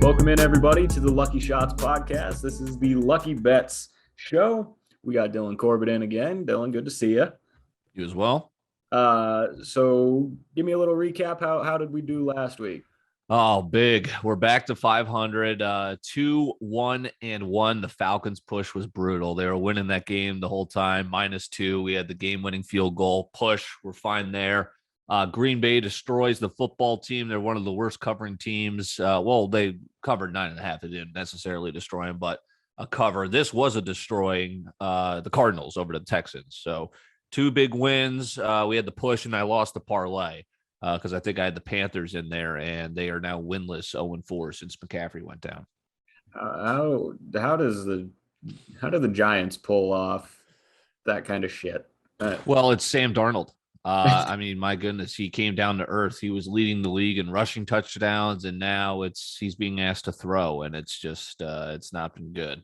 Welcome in, everybody, to the Lucky Shots podcast. This is the Lucky Bets show. We got Dylan Corbett in again. Dylan, good to see you. You as well. So give me a little recap. How did we do last week? Oh, big. We're back to 500, 2-1-1. The Falcons push was brutal. They were winning that game the whole time, -2. We had the game-winning field goal push. We're fine there. Green Bay destroys the football team. They're one of the worst covering teams. They covered 9.5. They didn't necessarily destroy them, but a cover. This was a destroying the Cardinals over the Texans. So 2 big wins. We had the push, and I lost the parlay because I think I had the Panthers in there, and they are now winless 0-4 since McCaffrey went down. How do the Giants pull off that kind of shit? Well, it's Sam Darnold. I mean, my goodness, he came down to earth. He was leading the league in rushing touchdowns, and now he's being asked to throw, and it's just it's not been good.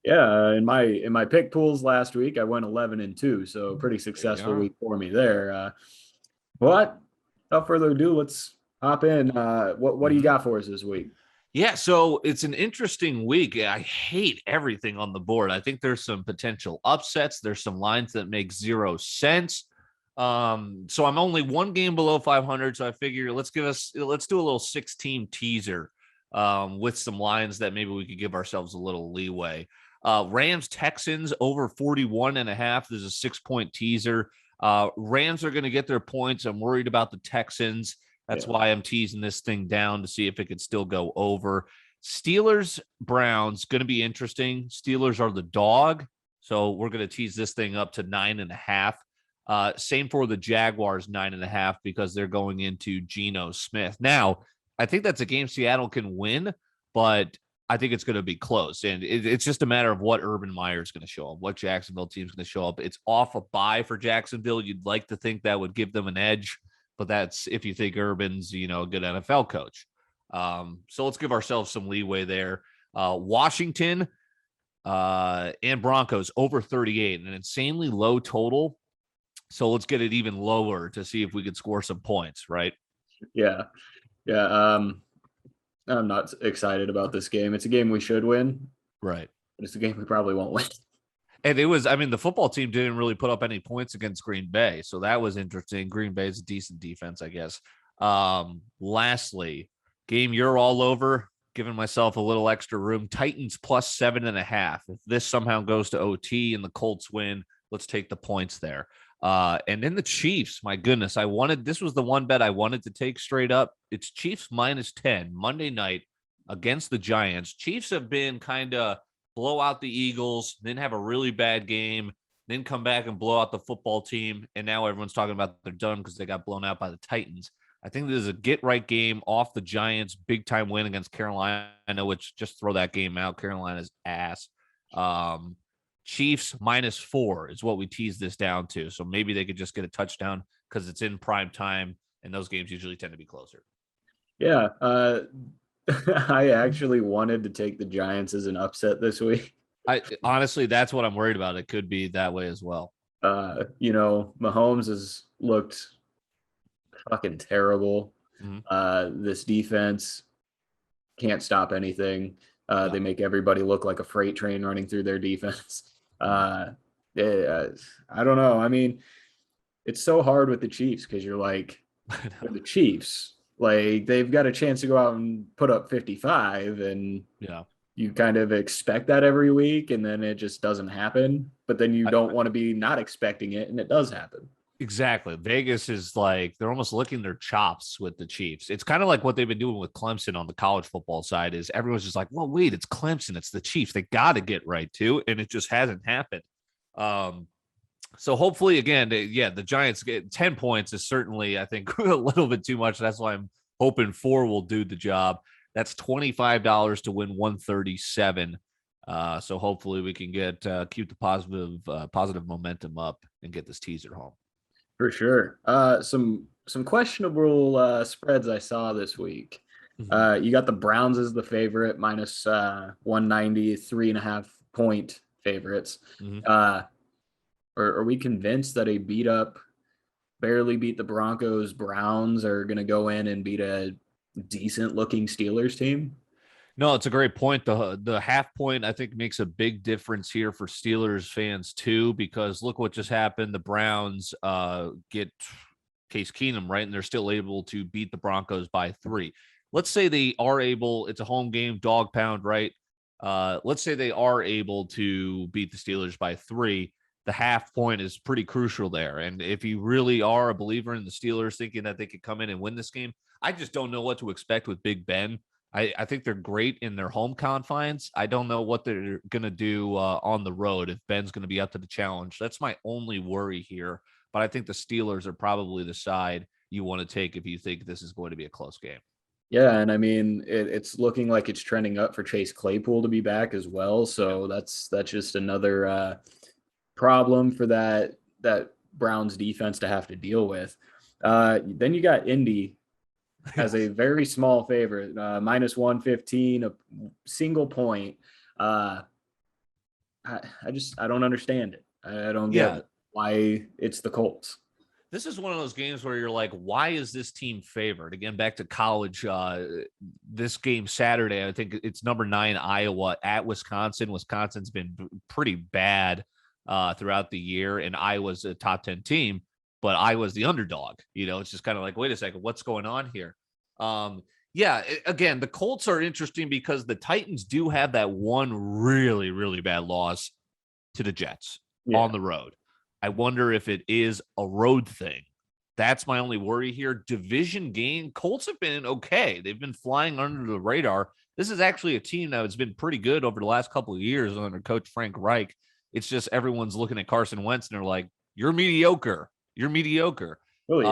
Yeah, in my pick pools last week, I went 11-2, so pretty successful week for me there. But without further ado, let's hop in. What do you got for us this week? Yeah, so it's an interesting week. I hate everything on the board. I think there's some potential upsets. There's some lines that make 0 sense. So I'm only 1 game below 500. So I figure let's do a little 6-team teaser with some lines that maybe we could give ourselves a little leeway. Rams Texans over 41.5. There's a 6-point teaser. Rams are going to get their points. I'm worried about the Texans. That's why I'm teasing this thing down to see if it could still go over. Steelers Browns going to be interesting. Steelers are the dog, so we're going to tease this thing up to 9.5. Same for the Jaguars, 9.5, because they're going into Geno Smith. Now, I think that's a game Seattle can win, but I think it's going to be close. And it's just a matter of what Urban Meyer is going to show up, what Jacksonville team is going to show up. It's off a bye for Jacksonville. You'd like to think that would give them an edge, but that's if you think Urban's, a good NFL coach. So let's give ourselves some leeway there. Washington and Broncos over 38, an insanely low total. So let's get it even lower to see if we could score some points, right? Yeah. I'm not excited about this game. It's a game we should win. Right. But it's a game we probably won't win. And the football team didn't really put up any points against Green Bay. So that was interesting. Green Bay's a decent defense, I guess. Lastly, game you're all over, giving myself a little extra room. Titans plus 7.5. If this somehow goes to OT and the Colts win, let's take the points there. And then the Chiefs, my goodness, this was the one bet I wanted to take straight up. It's Chiefs -10 Monday night against the Giants. Chiefs have been kind of blow out the Eagles, then have a really bad game, then come back and blow out the football team. And now everyone's talking about they're done because they got blown out by the Titans. I think this is a get right game off the Giants, big time win against Carolina, which just throw that game out. Carolina's ass. Chiefs -4 is what we tease this down to. So maybe they could just get a touchdown because it's in prime time, and those games usually tend to be closer. Yeah. I actually wanted to take the Giants as an upset this week. Honestly, that's what I'm worried about. It could be that way as well. Mahomes has looked fucking terrible. Mm-hmm. This defense can't stop anything. They make everybody look like a freight train running through their defense. I don't know. I mean, it's so hard with the Chiefs because you're like, the Chiefs, like they've got a chance to go out and put up 55, and you kind of expect that every week, and then it just doesn't happen. But then you don't want to be not expecting it, and it does happen. Exactly. Vegas is like, they're almost licking their chops with the Chiefs. It's kind of like what they've been doing with Clemson on the college football side is everyone's just like, well, wait, it's Clemson. It's the Chiefs. They got to get right too. And it just hasn't happened. So hopefully again, the Giants get 10 points is certainly, I think, a little bit too much. That's why I'm hoping 4 will do the job. That's $25 to win 137. So hopefully we can keep the positive momentum up and get this teaser home. For sure. Some questionable spreads I saw this week. Mm-hmm. You got the Browns as the favorite, -190, 3.5 point favorites. Mm-hmm. Are we convinced that barely beat the Broncos Browns are going to go in and beat a decent looking Steelers team? No, it's a great point. The half point, I think, makes a big difference here for Steelers fans too, because look what just happened. The Browns get Case Keenum, right? And they're still able to beat the Broncos by 3. Let's say they are able, it's a home game, dog pound, right? Let's say they are able to beat the Steelers by 3. The half point is pretty crucial there. And if you really are a believer in the Steelers thinking that they could come in and win this game, I just don't know what to expect with Big Ben. I think they're great in their home confines. I don't know what they're going to do on the road if Ben's going to be up to the challenge. That's my only worry here. But I think the Steelers are probably the side you want to take if you think this is going to be a close game. Yeah, and I mean it's looking like it's trending up for Chase Claypool to be back as well. So that's just another problem for that Browns defense to have to deal with. Then you got Indy as a very small favorite, minus 115, a single point. I don't understand it. I don't get why it's the Colts. This is one of those games where you're like, why is this team favored? Again, back to college, this game Saturday, I think it's number 9 Iowa at Wisconsin. Wisconsin's been pretty bad throughout the year, and Iowa's a top 10 team, but Iowa's the underdog. It's just kind of like, wait a second, what's going on here? Again, the Colts are interesting because the Titans do have that one really, really bad loss to the Jets on the road. I wonder if it is a road thing. That's my only worry here. Division game, Colts have been okay. They've been flying under the radar. This is actually a team that has been pretty good over the last couple of years under Coach Frank Reich. It's just everyone's looking at Carson Wentz and they're like, you're mediocre. You're mediocre. Really?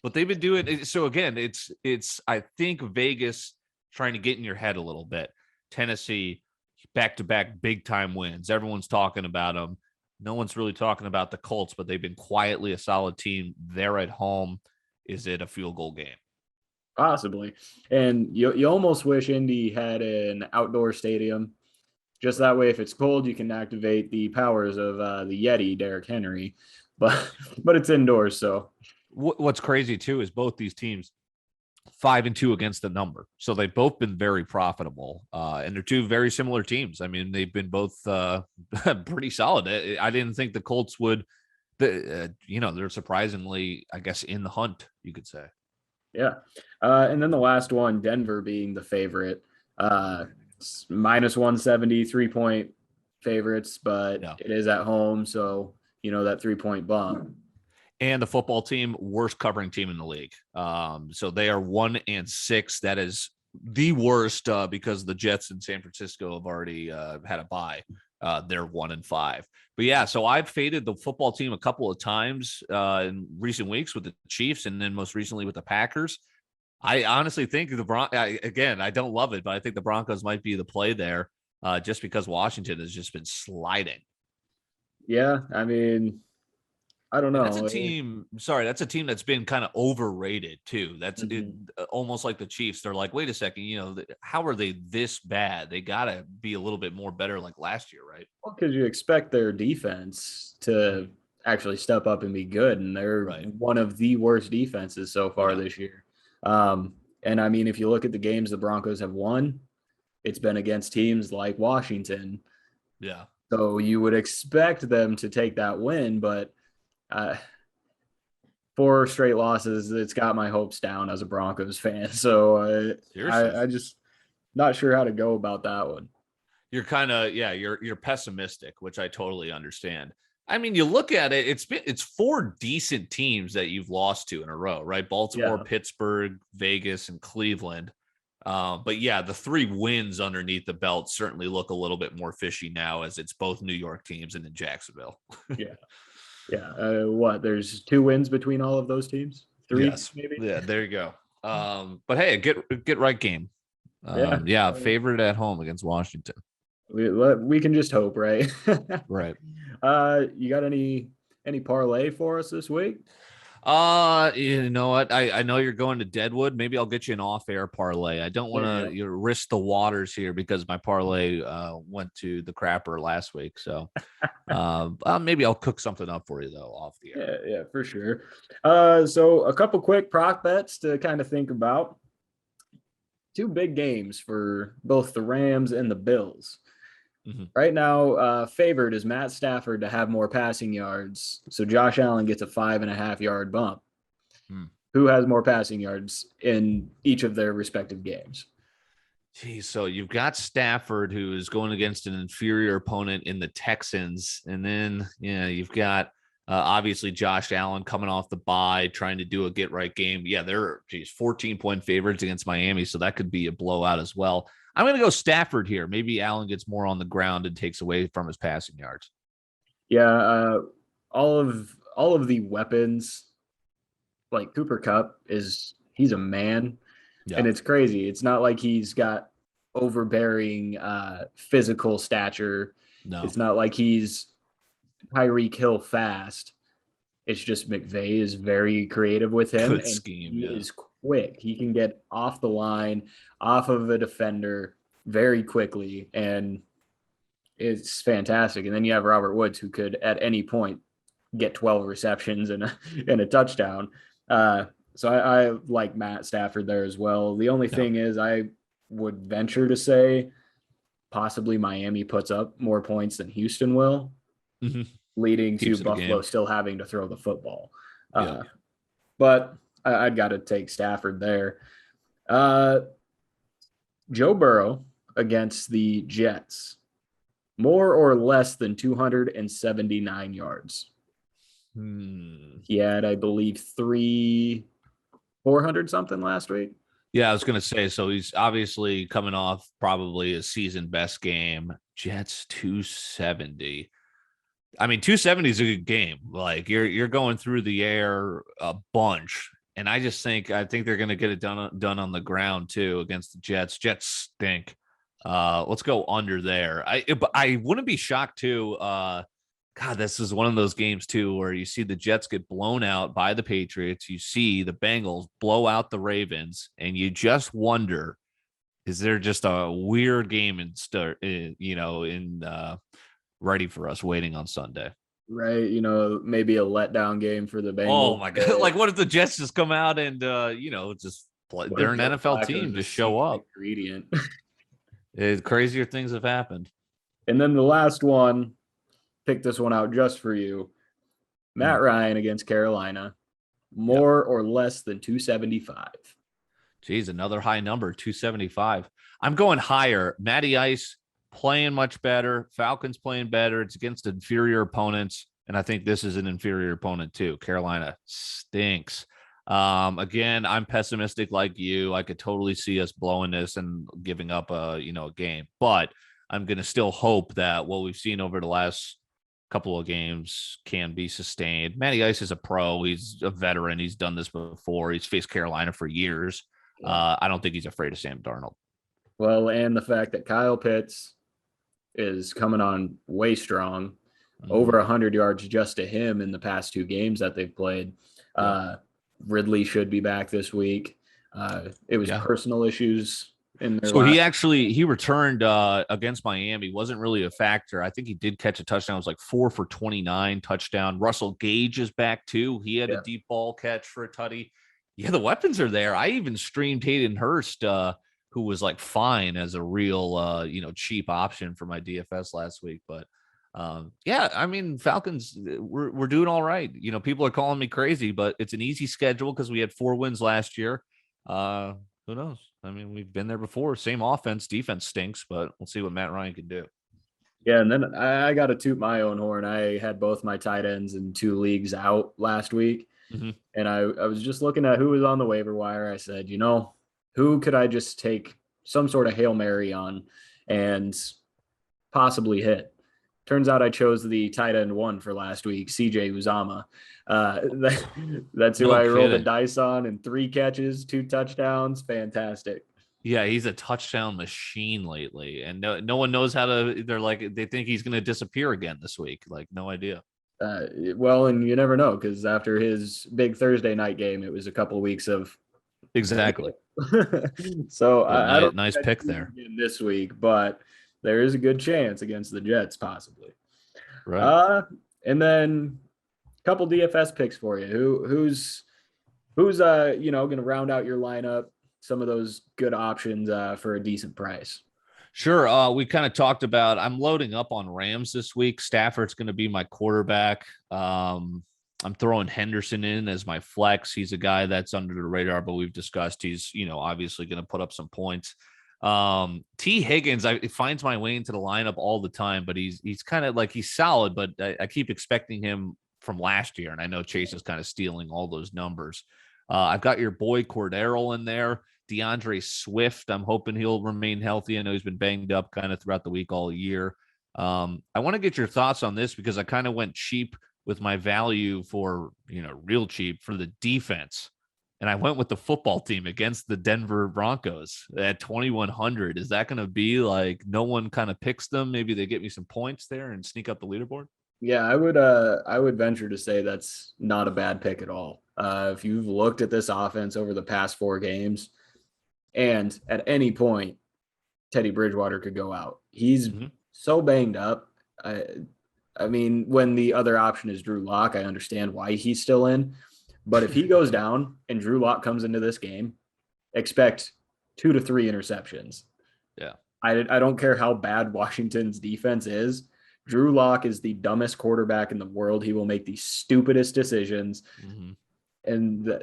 But they've been doing it. So again, it's I think Vegas trying to get in your head a little bit. Tennessee, back-to-back big-time wins. Everyone's talking about them. No one's really talking about the Colts, but they've been quietly a solid team. They're at home. Is it a field goal game? Possibly. And you almost wish Indy had an outdoor stadium. Just that way, if it's cold, you can activate the powers of the Yeti, Derrick Henry. But it's indoors, so. What's crazy, too, is both these teams 5-2 against the number. So they've both been very profitable. And they're two very similar teams. I mean, they've been both pretty solid. I didn't think the Colts would, they're surprisingly, I guess, in the hunt, you could say. Yeah. And then the last one, Denver being the favorite, minus 170, 3-point favorites, but it is at home. So, that 3-point bump. And the football team, worst covering team in the league. So they are 1-6. That is the worst because the Jets in San Francisco have already had a bye. They're 1-5. But yeah, so I've faded the football team a couple of times in recent weeks with the Chiefs and then most recently with the Packers. I honestly think I don't love it, but I think the Broncos might be the play there just because Washington has just been sliding. Yeah, I mean, I don't know. That's a team. Sorry, that's a team that's been kind of overrated too. That's almost like the Chiefs. They're like, wait a second, how are they this bad? They got to be a little bit more better like last year, right? Well, because you expect their defense to actually step up and be good, and they're one of the worst defenses so far this year. And I mean, if you look at the games the Broncos have won, it's been against teams like Washington. Yeah. So you would expect them to take that win, but 4 straight losses, it's got my hopes down as a Broncos fan. So I just not sure how to go about that one. You're kind of, you're pessimistic, which I totally understand. I mean, you look at it, it's 4 decent teams that you've lost to in a row, right? Baltimore, Pittsburgh, Vegas, and Cleveland. But yeah, the 3 wins underneath the belt certainly look a little bit more fishy now as it's both New York teams and in Jacksonville. Yeah. There's 2 wins between all of those teams? 3, maybe? Yeah, there you go. But hey, get right game. Favorite at home against Washington. We can just hope, right? Right. You got any parlay for us this week? You know what? I know you're going to Deadwood. Maybe I'll get you an off-air parlay. I don't want to risk the waters here because my parlay went to the crapper last week. So maybe I'll cook something up for you though off the air. Yeah, for sure. So a couple quick prop bets to kind of think about. two big games for both the Rams and the Bills. Mm-hmm. Right now, favored is Matt Stafford to have more passing yards. So Josh Allen gets a 5.5-yard bump. Who has more passing yards in each of their respective games? Geez, so you've got Stafford, who is going against an inferior opponent in the Texans. And then, you've got obviously Josh Allen coming off the bye, trying to do a get-right game. Yeah, they're 14-point favorites against Miami, so that could be a blowout as well. I'm going to go Stafford here. Maybe Allen gets more on the ground and takes away from his passing yards. Yeah, all of the weapons, like Cooper Kupp he's a man, and it's crazy. It's not like he's got overbearing physical stature. No, it's not like he's Tyreek Hill fast. It's just McVay is very creative with him. Good and scheme. He is quick. He can get off the line, off of a defender very quickly, and it's fantastic. And then you have Robert Woods, who could at any point get 12 receptions and a touchdown. So I like Matt Stafford there as well. The only thing is, I would venture to say possibly Miami puts up more points than Houston will, leading to Buffalo still having to throw the football. But I'd got to take Stafford there. Joe Burrow against the Jets, more or less than 279 yards. He had, I believe, 400 something last week. Yeah, I was going to say, so he's obviously coming off probably a season best game. Jets 270. I mean, 270 is a good game. Like you're going through the air a bunch. And I think they're going to get it done on the ground too against the Jets. Jets stink. Let's go under there. I wouldn't be shocked too. God, this is one of those games too where you see the Jets get blown out by the Patriots. You see the Bengals blow out the Ravens, and you just wonder, is there just a weird game ready for us waiting on Sunday? Right, maybe a letdown game for the Bengals. Oh my God! Like, what if the Jets just come out and just play? They're an NFL team, just show up. Ingredient. Crazier things have happened. And then the last one, pick this one out just for you. Matt Ryan against Carolina, more or less than 275. Geez, another high number, 275. I'm going higher. Matty Ice playing much better. Falcons playing better. It's against inferior opponents, and I think this is an inferior opponent too. Carolina stinks. Again, I'm pessimistic like you. I could totally see us blowing this and giving up a game, but I'm going to still hope that what we've seen over the last couple of games can be sustained. Matty Ice is a pro. He's a veteran. He's done this before. He's faced Carolina for years. I don't think he's afraid of Sam Darnold. Well, and the fact that Kyle Pitts is coming on way strong, over 100 yards just to him in the past two games that they've played. Ridley should be back this week. It was personal issues in their he returned against Miami. Wasn't really a factor. I think he did catch a touchdown. It was like 4 for 29 touchdown. Russell Gage is back too. He had a deep ball catch for a tutty. Yeah, the weapons are there. I even streamed Hayden Hurst, who was like fine as a real cheap option for my DFS last week. But I mean, Falcons, we're doing all right. People are calling me crazy, but it's an easy schedule because we had 4 wins last year. Who knows? I mean, we've been there before. Same offense, defense stinks, but we'll see what Matt Ryan can do. Yeah, and then I got to toot my own horn. I had both my tight ends in 2 leagues out last week, and I was just looking at who was on the waiver wire. I said, who could I just take some sort of Hail Mary on and possibly hit? Turns out I chose the tight end 1 for last week, CJ Uzama. That's who I rolled the dice on, and 3 catches, 2 touchdowns. Fantastic. Yeah, he's a touchdown machine lately, and no one knows how to. They think he's going to disappear again this week. Like, no idea. Well, and you never know, because after his big Thursday night game, it was a couple of weeks of exactly. So I don't nice pick there this week, but there is a good chance against the Jets, possibly. Right. And then a couple DFS picks for you. Who's going to round out your lineup some of those good options for a decent price. Sure. We kind of talked about, I'm loading up on Rams this week. Stafford's going to be my quarterback. I'm throwing Henderson in as my flex. He's a guy that's under the radar, but we've discussed he's, obviously going to put up some points. T. Higgins, I finds my way into the lineup all the time, but he's kind of like, he's solid, but I keep expecting him from last year. And I know Chase is kind of stealing all those numbers. I've got your boy Cordero in there. DeAndre Swift, I'm hoping he'll remain healthy. I know he's been banged up kind of throughout the week all year. I want to get your thoughts on this because I kind of went cheap with my value for, real cheap for the defense. And I went with the football team against the Denver Broncos at 2,100. Is that going to be like no one kind of picks them? Maybe they get me some points there and sneak up the leaderboard? Yeah, I would venture to say that's not a bad pick at all. If you've looked at this offense over the past 4 games, and at any point, Teddy Bridgewater could go out. He's so banged up. I mean, when the other option is Drew Lock, I understand why he's still in. But if he goes down and Drew Lock comes into this game, expect 2 to 3 interceptions. Yeah. I don't care how bad Washington's defense is. Drew Lock is the dumbest quarterback in the world. He will make the stupidest decisions. And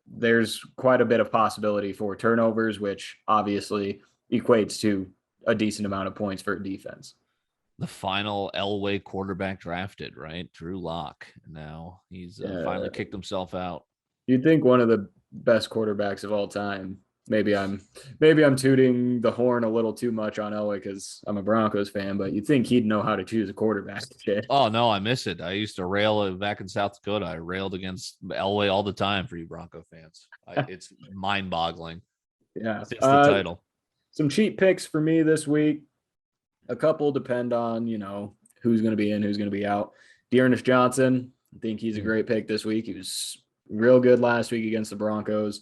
there's quite a bit of possibility for turnovers, which obviously equates to a decent amount of points for defense. The final Elway quarterback drafted, right? Drew Lock. Now he's finally kicked himself out. You'd think one of the best quarterbacks of all time. Maybe I'm tooting the horn a little too much on Elway because I'm a Broncos fan, but you'd think he'd know how to choose a quarterback. Shit. Oh no, I miss it. I used to rail back in South Dakota. I railed against Elway all the time for you Bronco fans. It's mind-boggling. Yeah, it's the title. Some cheap picks for me this week. A couple depend on who's going to be in, who's going to be out. Dearness Johnson, I think he's a great pick this week. He was real good last week against the Broncos.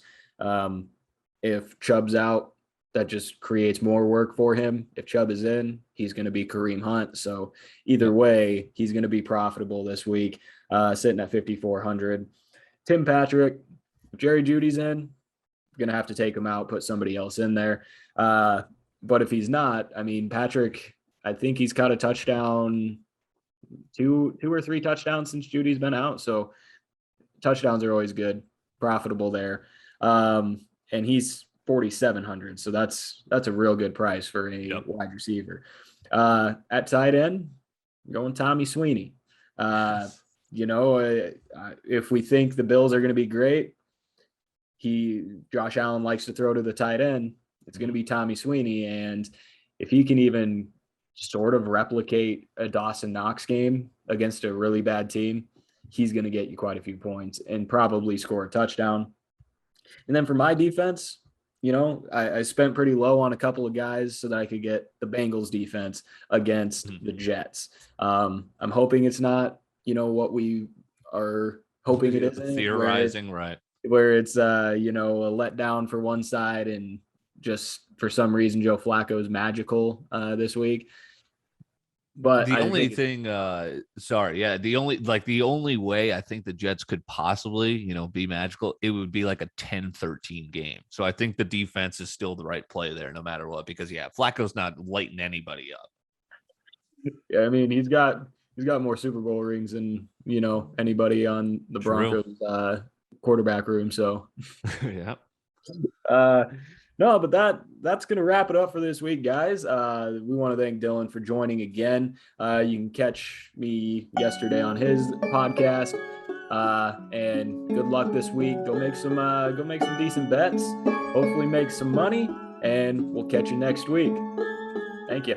If Chubb's out, that just creates more work for him. If Chubb is in, he's going to be Kareem Hunt. So either way, he's going to be profitable this week, sitting at 5,400. Tim Patrick, if Jerry Jeudy's in, going to have to take him out, put somebody else in there. But if he's not, I mean, Patrick, I think he's caught a touchdown, two or three touchdowns since Judy's been out. So touchdowns are always good, profitable there. And he's 4,700. So that's a real good price for a wide receiver. At tight end, going Tommy Sweeney. If we think the Bills are going to be great, Josh Allen likes to throw to the tight end. It's going to be Tommy Sweeney. And if he can even sort of replicate a Dawson Knox game against a really bad team, he's going to get you quite a few points and probably score a touchdown. And then for my defense, I spent pretty low on a couple of guys so that I could get the Bengals defense against the Jets. I'm hoping it's not, what we are hoping it isn't. Theorizing, right. Where it's, a letdown for one side and just for some reason Joe Flacco is magical this week. But the only way I think the Jets could possibly, be magical, it would be like a 10-13 game. So I think the defense is still the right play there no matter what, because Flacco's not lighting anybody up. Yeah, I mean, he's got more Super Bowl rings than, anybody on the Broncos quarterback room. So yeah. No, but that's going to wrap it up for this week, guys. We want to thank Dylan for joining again. You can catch me yesterday on his podcast. And good luck this week. Go make some decent bets. Hopefully make some money, and we'll catch you next week. Thank you.